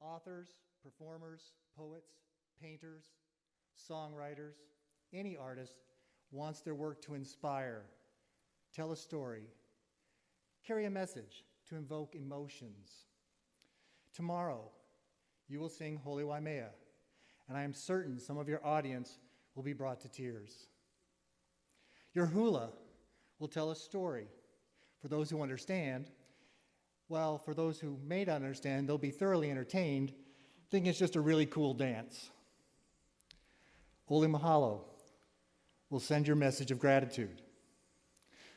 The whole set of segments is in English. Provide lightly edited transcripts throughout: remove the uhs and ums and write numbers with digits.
Authors, performers, poets, painters, songwriters, any artist wants their work to inspire, tell a story, carry a message, to invoke emotions. Tomorrow, you will sing Holy Waimea, and I am certain some of your audience will be brought to tears. Your hula will tell a story. For those who understand, well, for those who may not understand, they'll be thoroughly entertained, thinking it's just a really cool dance. Ole Mahalo will send your message of gratitude.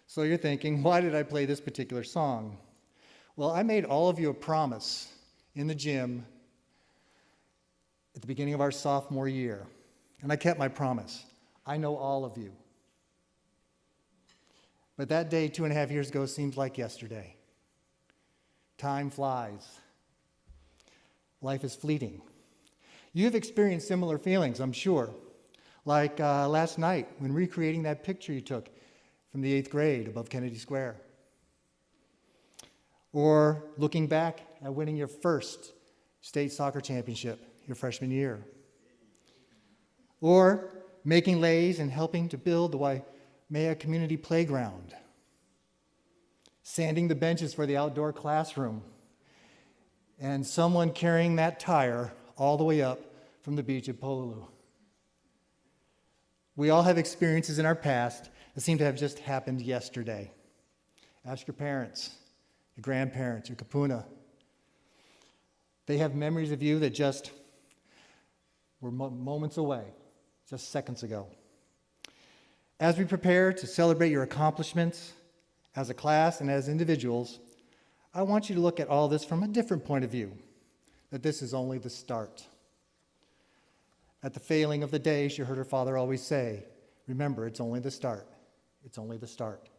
So you're thinking, why did I play this particular song? Well, I made all of you a promise in the gym at the beginning of our sophomore year, and I kept my promise. I know all of you. But that day 2.5 years ago seems like yesterday. Time flies. Life is fleeting. You've experienced similar feelings, I'm sure. Like last night when recreating that picture you took from the 8th grade above Kennedy Square. Or looking back at winning your first state soccer championship your freshman year. Or making leis and helping to build the Waimea Community Playground. Sanding the benches for the outdoor classroom. And someone carrying that tire all the way up from the beach at Pololu. We all have experiences in our past that seem to have just happened yesterday. Ask your parents, your grandparents, your kapuna. They have memories of you that just were moments away, just seconds ago. As we prepare to celebrate your accomplishments as a class and as individuals, I want you to look at all this from a different point of view, that this is only the start. At the failing of the day, she heard her father always say, remember, it's only the start. It's only the start.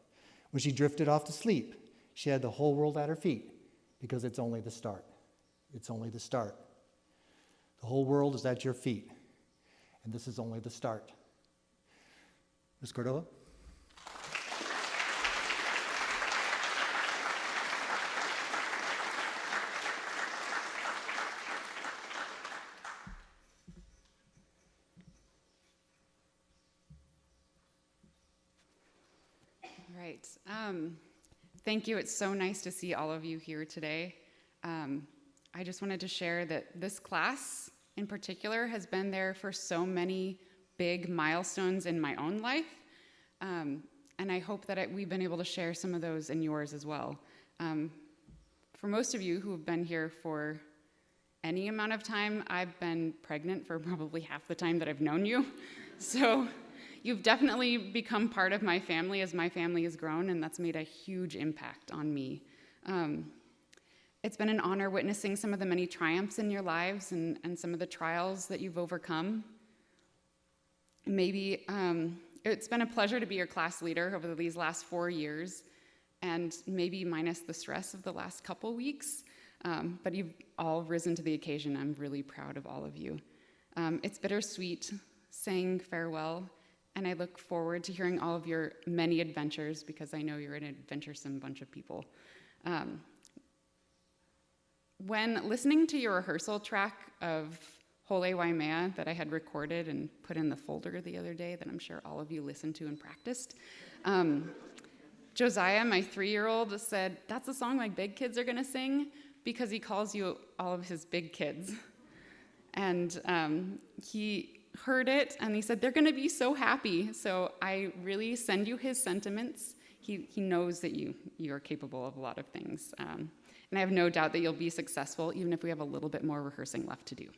When she drifted off to sleep, she had the whole world at her feet because it's only the start. It's only the start. The whole world is at your feet, and this is only the start. Ms. Cordova? Right. Thank you. It's so nice to see all of you here today. I just wanted to share that this class in particular has been there for so many big milestones in my own life. And I hope that we've been able to share some of those in yours as well. For most of you who have been here for any amount of time, I've been pregnant for probably half the time that I've known you. So you've definitely become part of my family as my family has grown, and that's made a huge impact on me. It's been an honor witnessing some of the many triumphs in your lives and some of the trials that you've overcome. Maybe it's been a pleasure to be your class leader over these last 4 years, and maybe minus the stress of the last couple weeks, but you've all risen to the occasion. I'm really proud of all of you. It's bittersweet saying farewell, and I look forward to hearing all of your many adventures because I know you're an adventuresome bunch of people. When listening to your rehearsal track of Holy Waimea that I had recorded and put in the folder the other day that I'm sure all of you listened to and practiced, Josiah, my 3-year-old, said, that's a song my big kids are gonna sing because he calls you all of his big kids. And he heard it and he said, they're gonna be so happy. So I really send you his sentiments. He knows that you are capable of a lot of things. And I have no doubt that you'll be successful, even if we have a little bit more rehearsing left to do.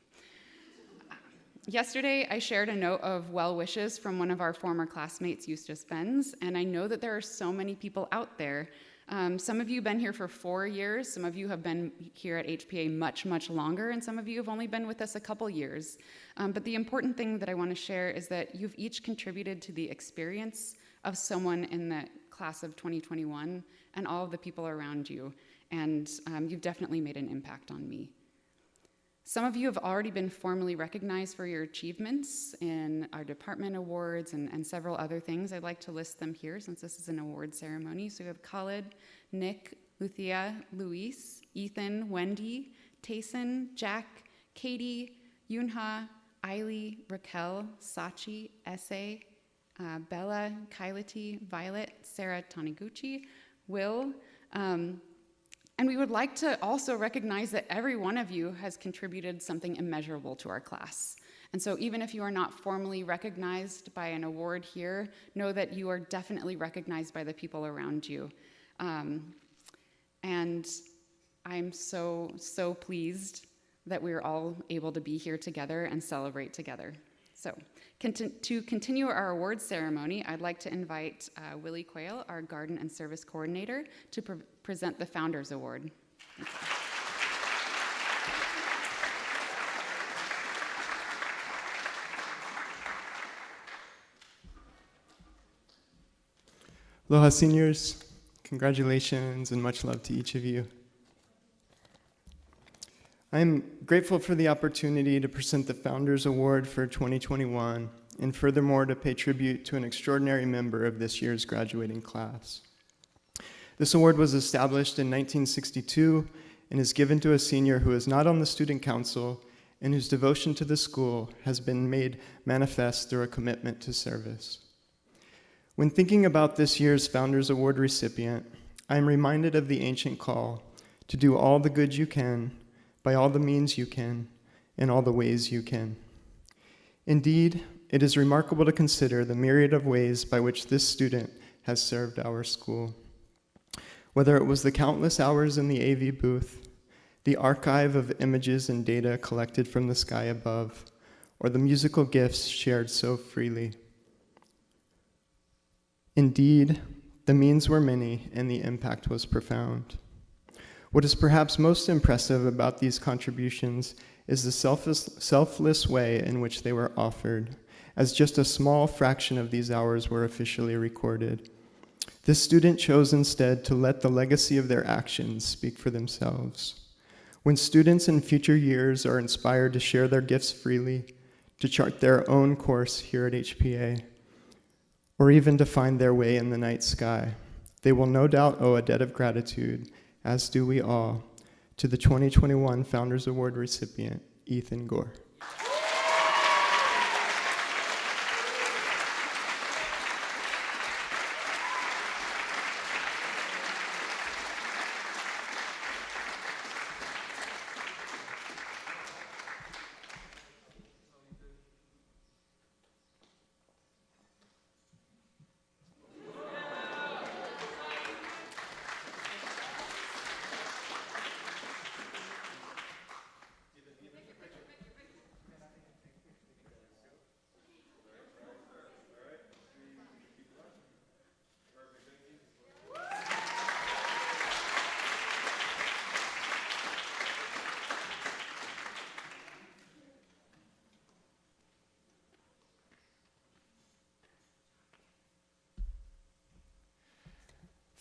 Yesterday, I shared a note of well wishes from one of our former classmates, Eustace Benz, and I know that there are so many people out there. Some of you have been here for 4 years, some of you have been here at HPA much, much longer, and some of you have only been with us a couple years. But the important thing that I want to share is that you've each contributed to the experience of someone in the class of 2021 and all of the people around you, and you've definitely made an impact on me. Some of you have already been formally recognized for your achievements in our department awards and several other things. I'd like to list them here since this is an award ceremony. So we have Khalid, Nick, Luthia, Luis, Ethan, Wendy, Tayson, Jack, Katie, Yunha, Eily, Raquel, Sachi, Essay, Bella, Kailati, Violet, Sarah Taniguchi, Will, and we would like to also recognize that every one of you has contributed something immeasurable to our class. And so even if you are not formally recognized by an award here, know that you are definitely recognized by the people around you. And I'm so, so pleased that we're all able to be here together and celebrate together. So to continue our awards ceremony, I'd like to invite Willie Quayle, our Garden and Service Coordinator, to present the Founders Award. Aloha, seniors. Congratulations and much love to each of you. I'm grateful for the opportunity to present the Founders Award for 2021, and furthermore to pay tribute to an extraordinary member of this year's graduating class. This award was established in 1962 and is given to a senior who is not on the student council and whose devotion to the school has been made manifest through a commitment to service. When thinking about this year's Founders Award recipient, I am reminded of the ancient call to do all the good you can, by all the means you can, in all the ways you can. Indeed, it is remarkable to consider the myriad of ways by which this student has served our school. Whether it was the countless hours in the AV booth, the archive of images and data collected from the sky above, or the musical gifts shared so freely. Indeed, the means were many and the impact was profound. What is perhaps most impressive about these contributions is the selfless way in which they were offered, as just a small fraction of these hours were officially recorded. This student chose instead to let the legacy of their actions speak for themselves. When students in future years are inspired to share their gifts freely, to chart their own course here at HPA, or even to find their way in the night sky, they will no doubt owe a debt of gratitude, as do we all, to the 2021 Founders Award recipient, Ethan Gore.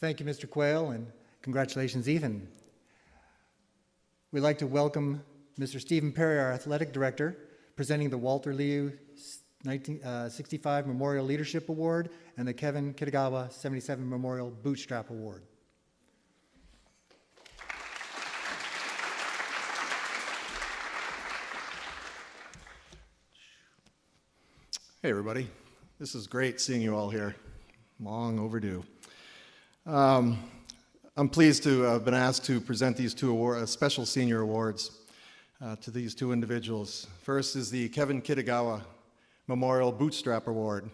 Thank you, Mr. Quayle, and congratulations, Ethan. We'd like to welcome Mr. Stephen Perry, our Athletic Director, presenting the Walter Liu 1965 Memorial Leadership Award and the Kevin Kitagawa 77 Memorial Bootstrap Award. Hey everybody, this is great seeing you all here. Long overdue. I'm pleased to have been asked to present these two special senior awards to these two individuals. First is the Kevin Kitagawa Memorial Bootstrap Award.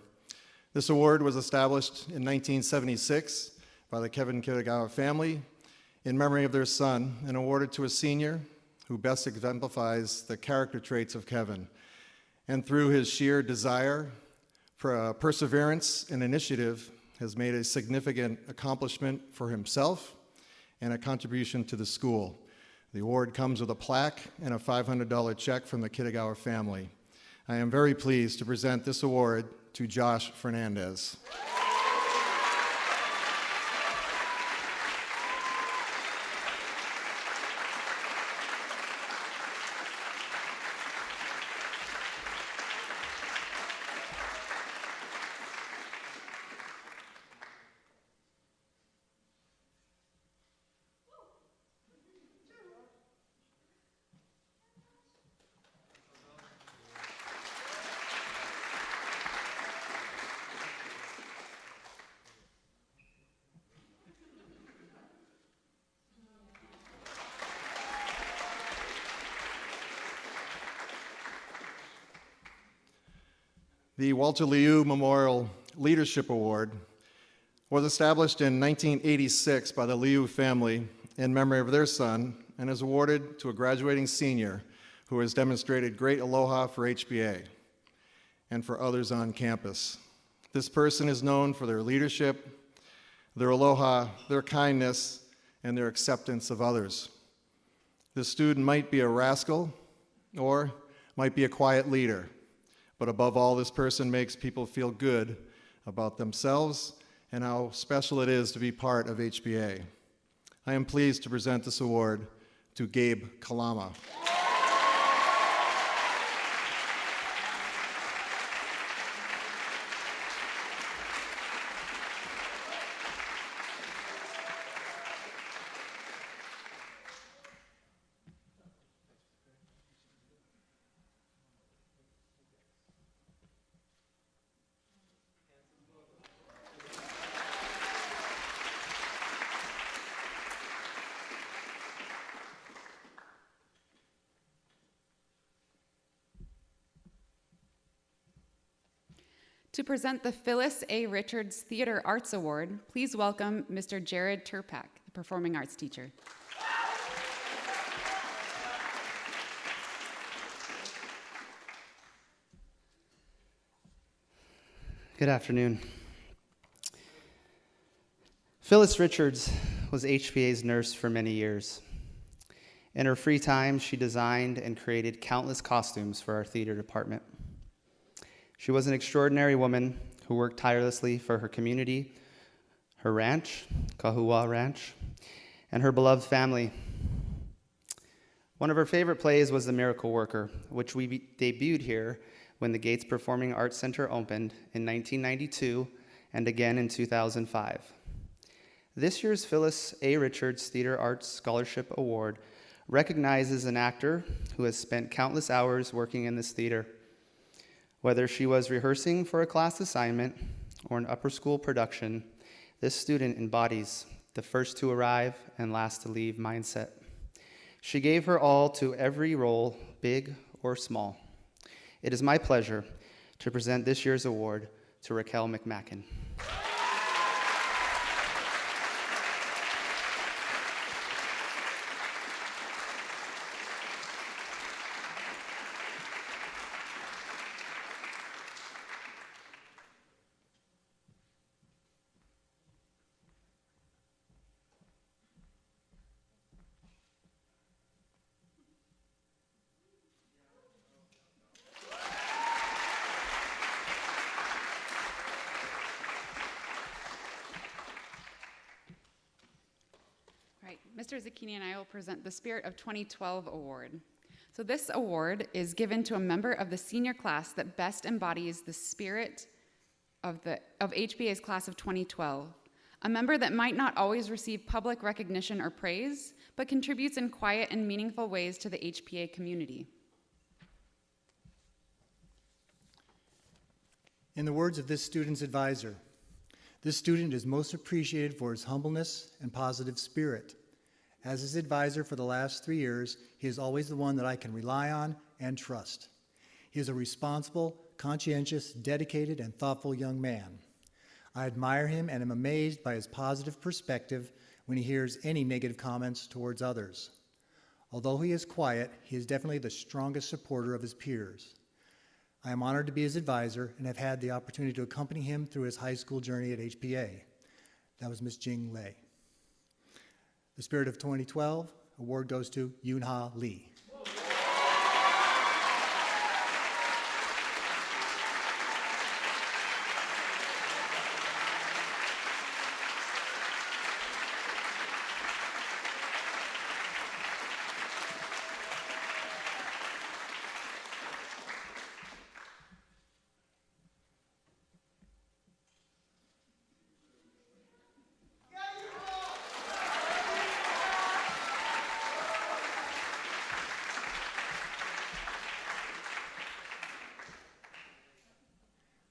This award was established in 1976 by the Kevin Kitagawa family in memory of their son and awarded to a senior who best exemplifies the character traits of Kevin, and through his sheer desire for perseverance and initiative has made a significant accomplishment for himself and a contribution to the school. The award comes with a plaque and a $500 check from the Kitagawa family. I am very pleased to present this award to Josh Fernandez. The Walter Liu Memorial Leadership Award was established in 1986 by the Liu family in memory of their son and is awarded to a graduating senior who has demonstrated great aloha for HPA and for others on campus. This person is known for their leadership, their aloha, their kindness, and their acceptance of others. This student might be a rascal or might be a quiet leader, but above all, this person makes people feel good about themselves and how special it is to be part of HPA. I am pleased to present this award to Gabe Kalama. To present the Phyllis A. Richards Theater Arts Award, please welcome Mr. Jared Turpak, the performing arts teacher. Good afternoon. Phyllis Richards was HPA's nurse for many years. In her free time, she designed and created countless costumes for our theater department. She was an extraordinary woman who worked tirelessly for her community, her ranch, Kahua Ranch, and her beloved family. One of her favorite plays was The Miracle Worker, which we debuted here when the Gates Performing Arts Center opened in 1992 and again in 2005. This year's Phyllis A. Richards Theater Arts Scholarship Award recognizes an actor who has spent countless hours working in this theater. Whether she was rehearsing for a class assignment or an upper school production, this student embodies the first to arrive and last to leave mindset. She gave her all to every role, big or small. It is my pleasure to present this year's award to Raquel McMacken. Mr. Zucchini and I will present the Spirit of 2012 Award. So this award is given to a member of the senior class that best embodies the spirit of HPA's class of 2012, a member that might not always receive public recognition or praise, but contributes in quiet and meaningful ways to the HPA community. In the words of this student's advisor, this student is most appreciated for his humbleness and positive spirit. As his advisor for the last 3 years, he is always the one that I can rely on and trust. He is a responsible, conscientious, dedicated, and thoughtful young man. I admire him and am amazed by his positive perspective when he hears any negative comments towards others. Although he is quiet, he is definitely the strongest supporter of his peers. I am honored to be his advisor and have had the opportunity to accompany him through his high school journey at HPA. That was Ms. Jing Lei. The Spirit of 2012 award goes to Yoon-Ha Lee.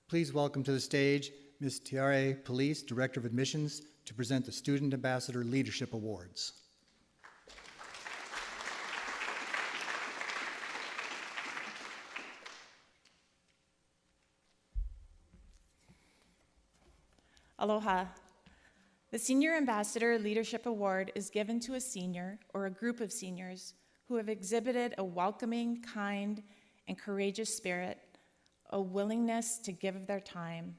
Please welcome to the stage Ms. Tiare Police, Director of Admissions, to present the Student Ambassador Leadership Awards. Aloha. The Senior Ambassador Leadership Award is given to a senior or a group of seniors who have exhibited a welcoming, kind, and courageous spirit, a willingness to give of their time,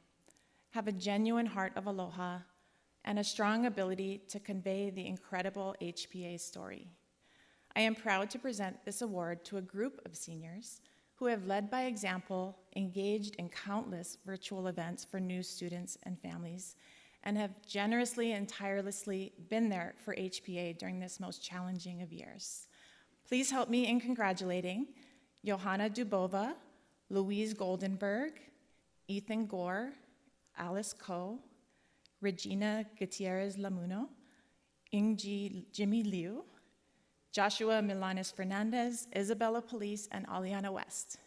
have a genuine heart of aloha, and a strong ability to convey the incredible HPA story. I am proud to present this award to a group of seniors who have led by example, engaged in countless virtual events for new students and families, and have generously and tirelessly been there for HPA during this most challenging of years. Please help me in congratulating Johanna Dubova, Louise Goldenberg, Ethan Gore, Alice Coe, Regina Gutierrez Lamuno, Jimmy Liu, Joshua Milanes Fernandez, Isabella Police, and Aliana West.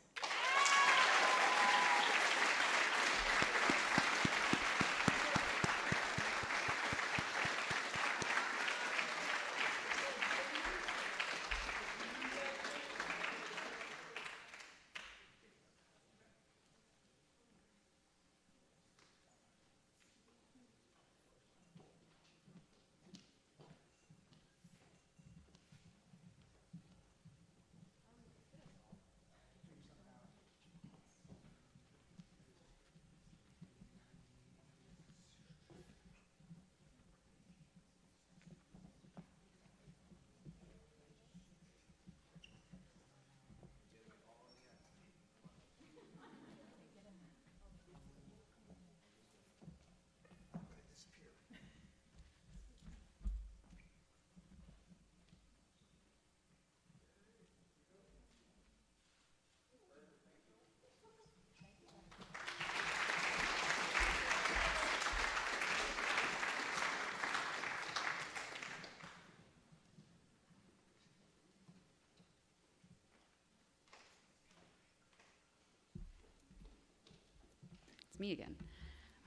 Me again.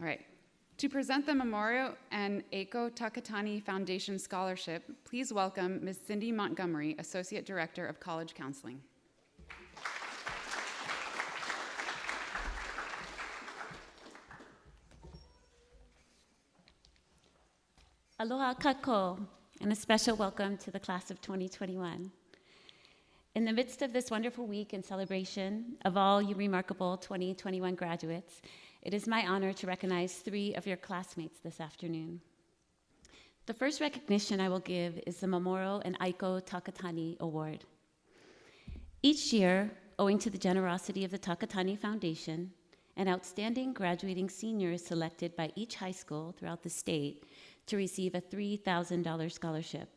All right. To present the Memorial and Eiko Takatani Foundation Scholarship, please welcome Ms. Cindy Montgomery, Associate Director of College Counseling. Aloha kako, and a special welcome to the class of 2021. In the midst of this wonderful week in celebration of all you remarkable 2021 graduates, it is my honor to recognize 3 of your classmates this afternoon. The first recognition I will give is the Memorial and Eiko Takatani Award. Each year, owing to the generosity of the Takatani Foundation, an outstanding graduating senior is selected by each high school throughout the state to receive a $3,000 scholarship.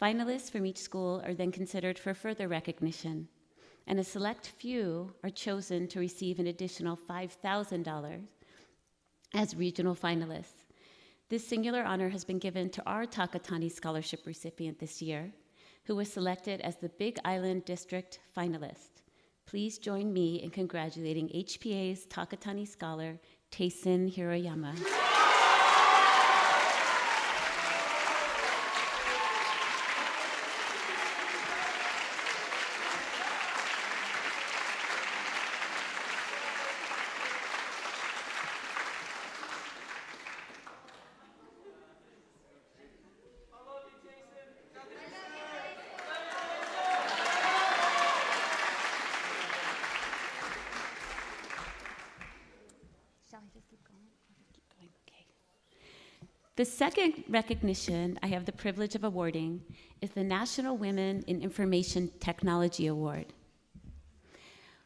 Finalists from each school are then considered for further recognition, and a select few are chosen to receive an additional $5,000 as regional finalists. This singular honor has been given to our Takatani Scholarship recipient this year, who was selected as the Big Island District finalist. Please join me in congratulating HPA's Takatani scholar, Tayson Hiroyama. The second recognition I have the privilege of awarding is the National Women in Information Technology Award.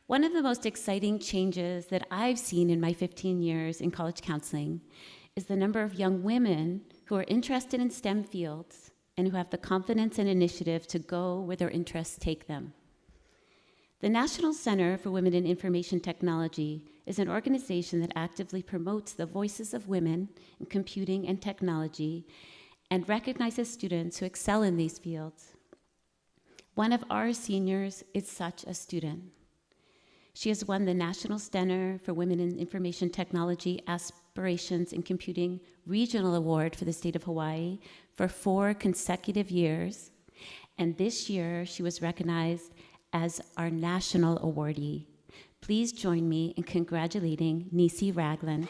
One of the most exciting changes that I've seen in my 15 years in college counseling is the number of young women who are interested in STEM fields and who have the confidence and initiative to go where their interests take them. The National Center for Women in Information Technology is an organization that actively promotes the voices of women in computing and technology and recognizes students who excel in these fields. One of our seniors is such a student. She has won the National Center for Women in Information Technology Aspirations in Computing Regional Award for the state of Hawaii for 4 consecutive years, and this year she was recognized as our national awardee. Please join me in congratulating Nisi Ragland.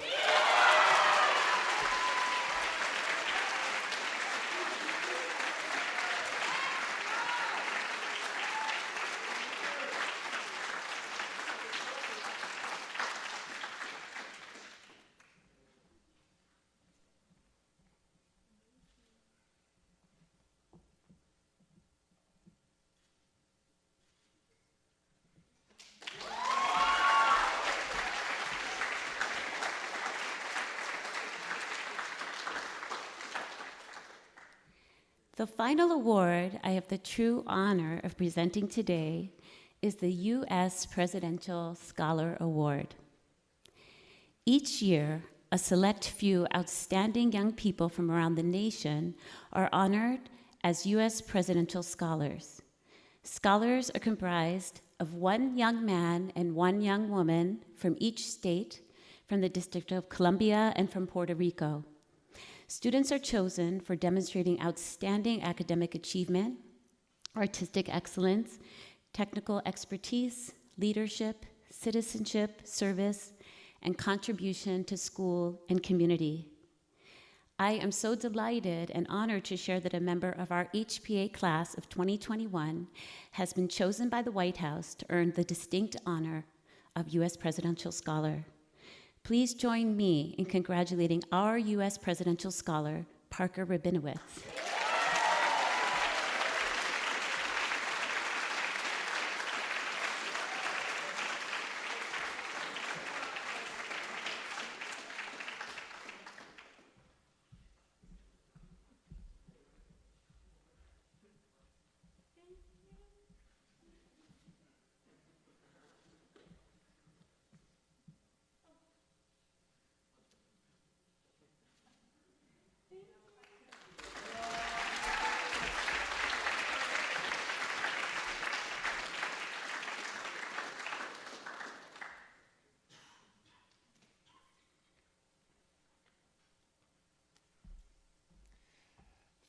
The final award I have the true honor of presenting today is the U.S. Presidential Scholar Award. Each year, a select few outstanding young people from around the nation are honored as U.S. Presidential Scholars. Scholars are comprised of one young man and one young woman from each state, from the District of Columbia and from Puerto Rico. Students are chosen for demonstrating outstanding academic achievement, artistic excellence, technical expertise, leadership, citizenship, service, and contribution to school and community. I am so delighted and honored to share that a member of our HPA class of 2021 has been chosen by the White House to earn the distinct honor of U.S. Presidential Scholar. Please join me in congratulating our U.S. Presidential Scholar, Parker Rabinowitz.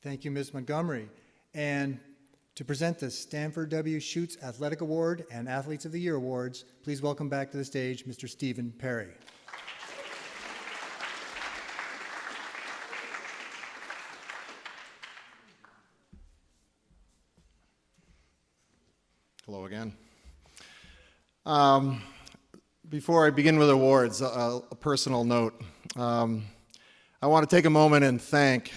Thank you, Ms. Montgomery. And to present the Stanford W. Schutz Athletic Award and Athletes of the Year Awards, please welcome back to the stage Mr. Stephen Perry. Hello again. Before I begin with awards, a personal note. I want to take a moment and thank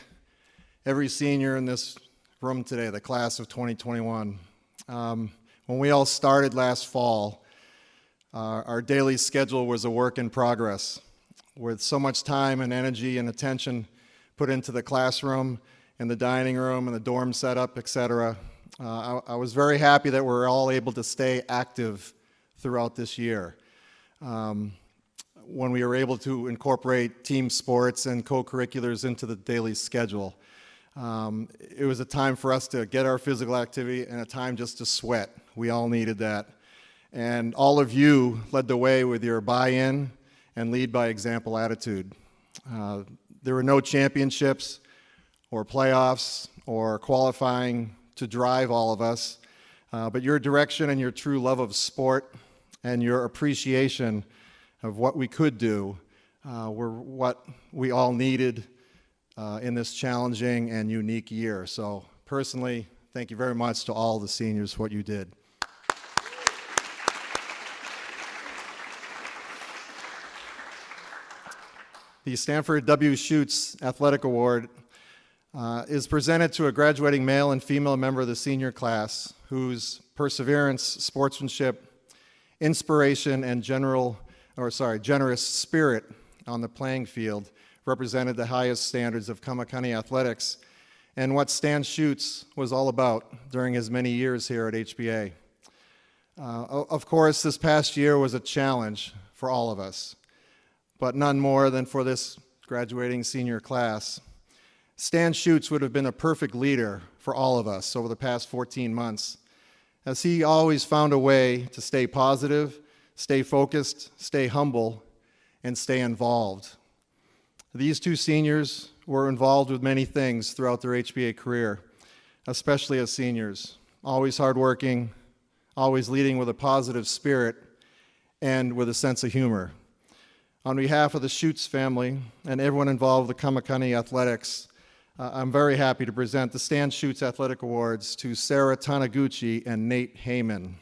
every senior in this room today, the class of 2021. When we all started last fall, our daily schedule was a work in progress, with so much time and energy and attention put into the classroom and the dining room and the dorm setup, etc. I was very happy that we're all able to stay active throughout this year. When we were able to incorporate team sports and co-curriculars into the daily schedule. It was a time for us to get our physical activity and a time just to sweat. We all needed that. And all of you led the way with your buy-in and lead by example attitude. There were no championships or playoffs or qualifying to drive all of us, but your direction and your true love of sport and your appreciation of what we could do were what we all needed in this challenging and unique year. So personally, thank you very much to all the seniors for what you did. The Stanford W. Schutz Athletic Award is presented to a graduating male and female member of the senior class whose perseverance, sportsmanship, inspiration, and generous spirit on the playing field represented the highest standards of Kamakani athletics and what Stan Schutz was all about during his many years here at HPA. Of course, this past year was a challenge for all of us, but none more than for this graduating senior class. Stan Schutz would have been a perfect leader for all of us over the past 14 months, as he always found a way to stay positive, stay focused, stay humble, and stay involved. These two seniors were involved with many things throughout their HPA career, especially as seniors, always hardworking, always leading with a positive spirit and with a sense of humor. On behalf of the Schutz family and everyone involved with the Kamakani Athletics, I'm very happy to present the Stan Schutz Athletic Awards to Sarah Taniguchi and Nate Heyman.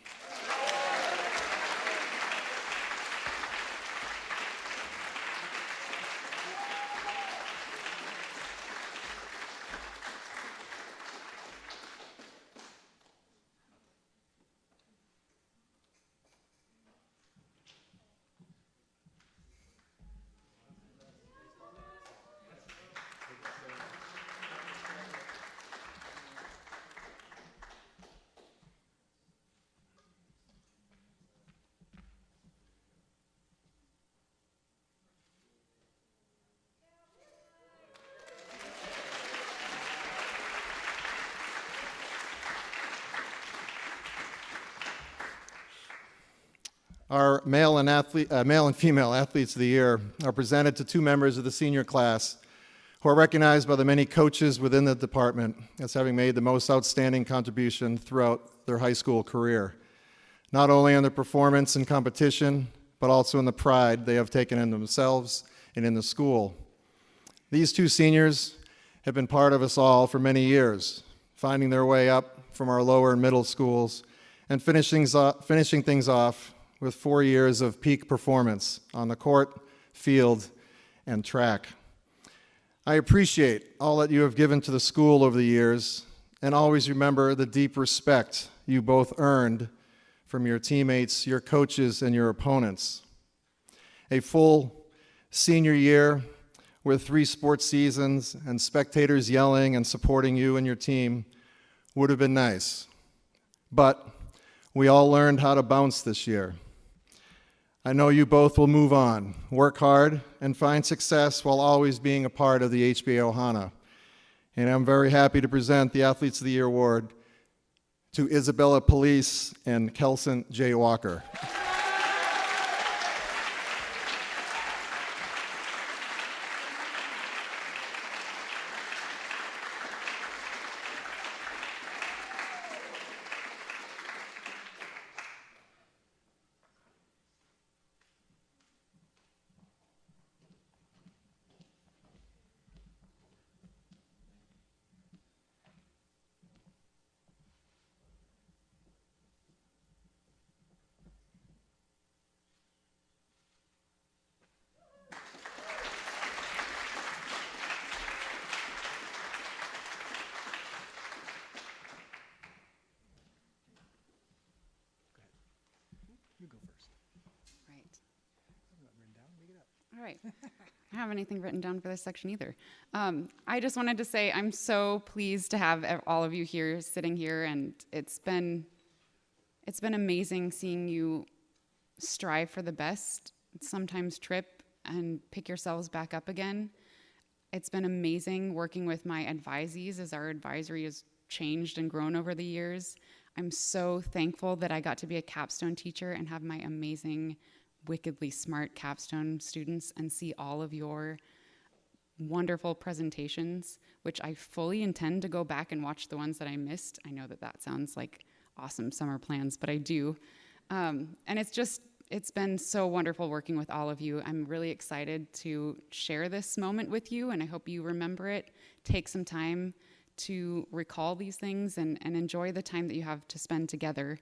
Our male and female athletes of the year are presented to two members of the senior class who are recognized by the many coaches within the department as having made the most outstanding contribution throughout their high school career, not only in their performance and competition, but also in the pride they have taken in themselves and in the school. These two seniors have been part of us all for many years, finding their way up from our lower and middle schools and finishing things off with 4 years of peak performance on the court, field, and track. I appreciate all that you have given to the school over the years, and always remember the deep respect you both earned from your teammates, your coaches, and your opponents. A full senior year with 3 sports seasons and spectators yelling and supporting you and your team would have been nice. But we all learned how to bounce this year. I know you both will move on, work hard, and find success while always being a part of the HPA Ohana. And I'm very happy to present the Athletes of the Year Award to Isabella Police and Kelson J. Walker. All right. I don't have anything written down for this section either. I just wanted to say I'm so pleased to have all of you here, sitting here, and it's been amazing seeing you strive for the best, sometimes trip and pick yourselves back up again. It's been amazing working with my advisees as our advisory has changed and grown over the years. I'm so thankful that I got to be a capstone teacher and have my amazing, wickedly smart capstone students and see all of your wonderful presentations, which I fully intend to go back and watch the ones that I missed. I know that that sounds like awesome summer plans, but I do. And it's been so wonderful working with all of you. I'm really excited to share this moment with you, and I hope you remember it. Take some time to recall these things and enjoy the time that you have to spend together.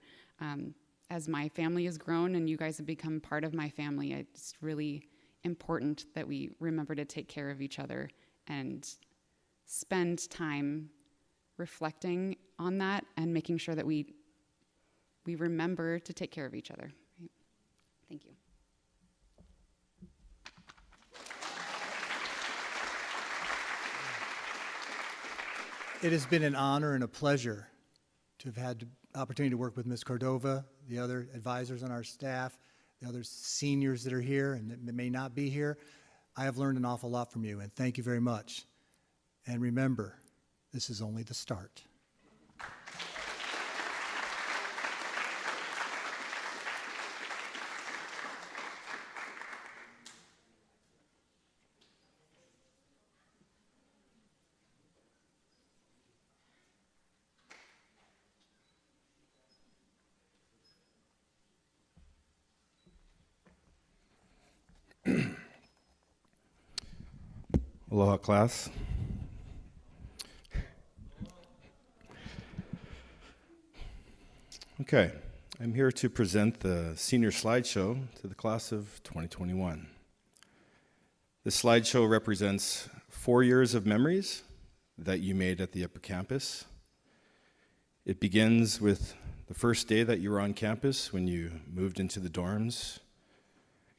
As my family has grown and you guys have become part of my family, it's really important that we remember to take care of each other and spend time reflecting on that and making sure that we remember to take care of each other. Right? Thank you. It has been an honor and a pleasure to have had the opportunity to work with Ms. Cordova, the other advisors on our staff, the other seniors that are here and that may not be here. I have learned an awful lot from you, and thank you very much. And remember, this is only the start. Aloha, class. Okay, I'm here to present the senior slideshow to the class of 2021. This slideshow represents 4 years of memories that you made at the upper campus. It begins with the first day that you were on campus when you moved into the dorms.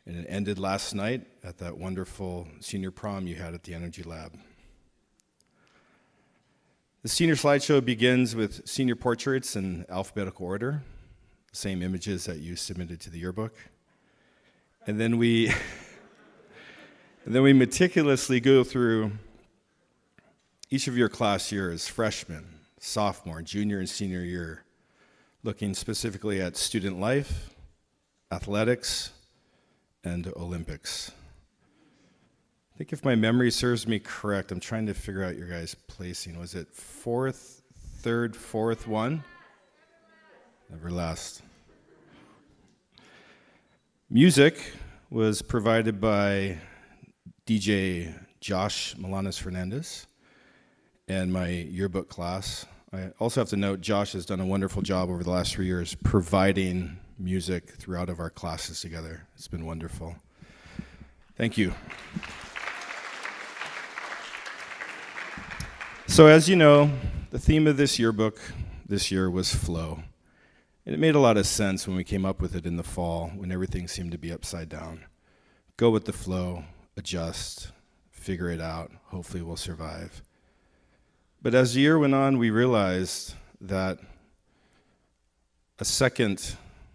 And it ended last night at that wonderful senior prom you had at the Energy Lab. The senior slideshow begins with senior portraits in alphabetical order, the same images that you submitted to the yearbook. And then we meticulously go through each of your class years, freshman, sophomore, junior, and senior year, looking specifically at student life, athletics, and Olympics. I think if my memory serves me correct, I'm trying to figure out your guys' placing. Was it fourth, third, fourth, one? Never last. Music was provided by DJ Josh Malanas Fernandez and my yearbook class. I also have to note Josh has done a wonderful job over the last 3 years providing music throughout of our classes together. It's been wonderful. Thank you. So as you know, the theme of this yearbook this year was flow. And it made a lot of sense when we came up with it in the fall, when everything seemed to be upside down. Go with the flow, adjust, figure it out, hopefully we'll survive. But as the year went on, we realized that a second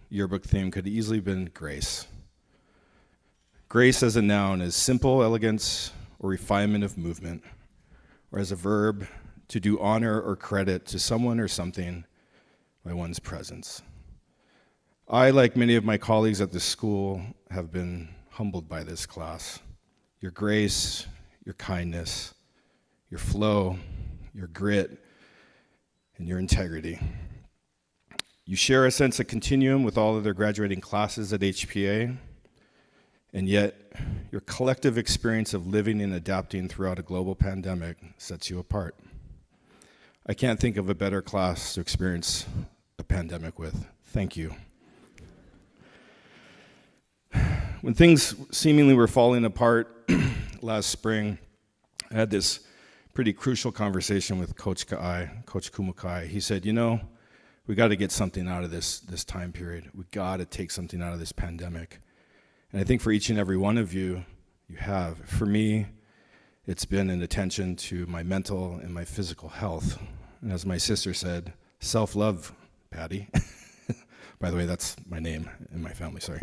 yearbook theme could easily have been grace. Grace as a noun is simple elegance or refinement of movement, or as a verb, to do honor or credit to someone or something by one's presence. I, like many of my colleagues at the school, have been humbled by this class. Your grace, your kindness, your flow, your grit, and your integrity. You share a sense of continuum with all other graduating classes at HPA, and yet your collective experience of living and adapting throughout a global pandemic sets you apart. I can't think of a better class to experience a pandemic with. Thank you. When things seemingly were falling apart last spring, I had this pretty crucial conversation with Coach Kumukai. He said, you know, we got to get something out of this time period. We got to take something out of this pandemic. And I think for each and every one of you, you have. For me, it's been an attention to my mental and my physical health. And as my sister said, self-love, Patty. By the way, that's my name in my family, sorry.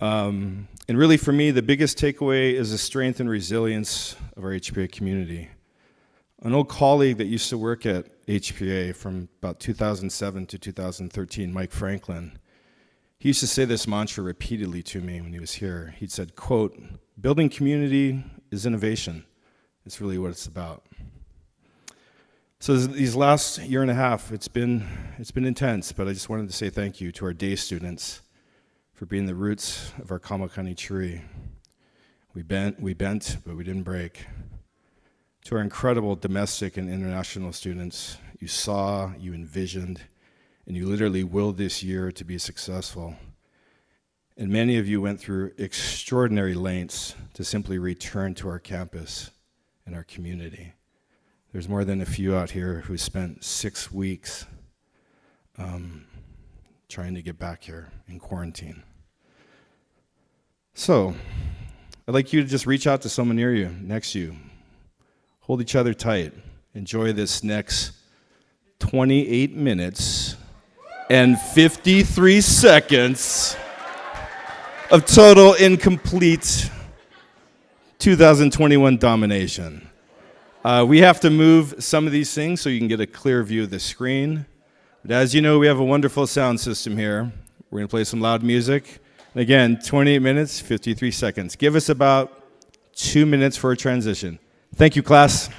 And really for me, the biggest takeaway is the strength and resilience of our HPA community. An old colleague that used to work at HPA from about 2007 to 2013, Mike Franklin, he used to say this mantra repeatedly to me when he was here. He'd said, quote, building community is innovation. It's really what it's about. So these last year and a half, it's been intense, but I just wanted to say thank you to our day students for being the roots of our Kamakani tree. We bent, but we didn't break. To our incredible domestic and international students, you saw, you envisioned, and you literally willed this year to be successful. And many of you went through extraordinary lengths to simply return to our campus and our community. There's more than a few out here who spent 6 weeks trying to get back here in quarantine. So, I'd like you to just reach out to someone near you, next to you. Hold each other tight. Enjoy this next 28 minutes and 53 seconds of total incomplete 2021 domination. We have to move some of these things so you can get a clear view of the screen. But as you know, we have a wonderful sound system here. We're going to play some loud music. And again, 28 minutes, 53 seconds. Give us about 2 minutes for a transition. Thank you, class.